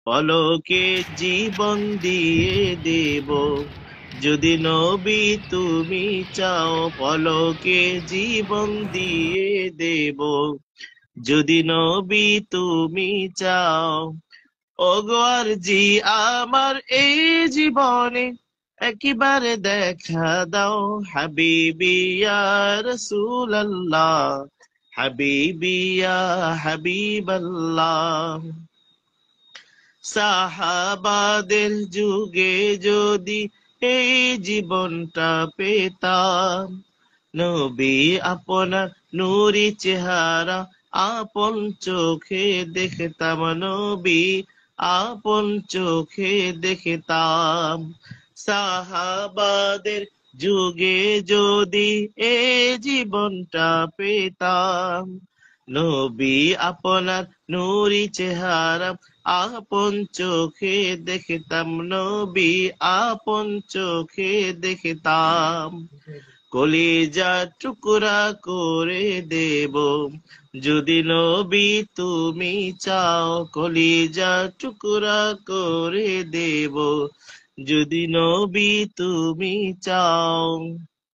পলকে জীবন দিয়ে দেব যদি নবী তুমি চাও, পলকে জীবন দিয়ে দেব যদি নবী তুমি চাও। ওগো আরজি আমার এই জীবনে একেবারে দেখা দাও, হাবিবি ইয়া রাসূলুল্লাহ, হাবিবি ইয়া হাবিবাল্লাহ। সাহাবাদের যুগে যদি এই জীবনটা পেতাম, নবী আপনার নূরি চেহারা আপন চোখে দেখতাম, নবী আপন চোখে দেখতাম। সাহাবাদের যুগে যদি এ জীবনটা পেতাম, নবী আপনার নূরি চেহারা আপন চোখে দেখতাম, নবী আপন চোখে দেখতাম। কলিজা টুকরা করে দেব যদি নবী তুমি চাও, কলিজা টুকরা করে দেব যদি নবী তুমি চাও।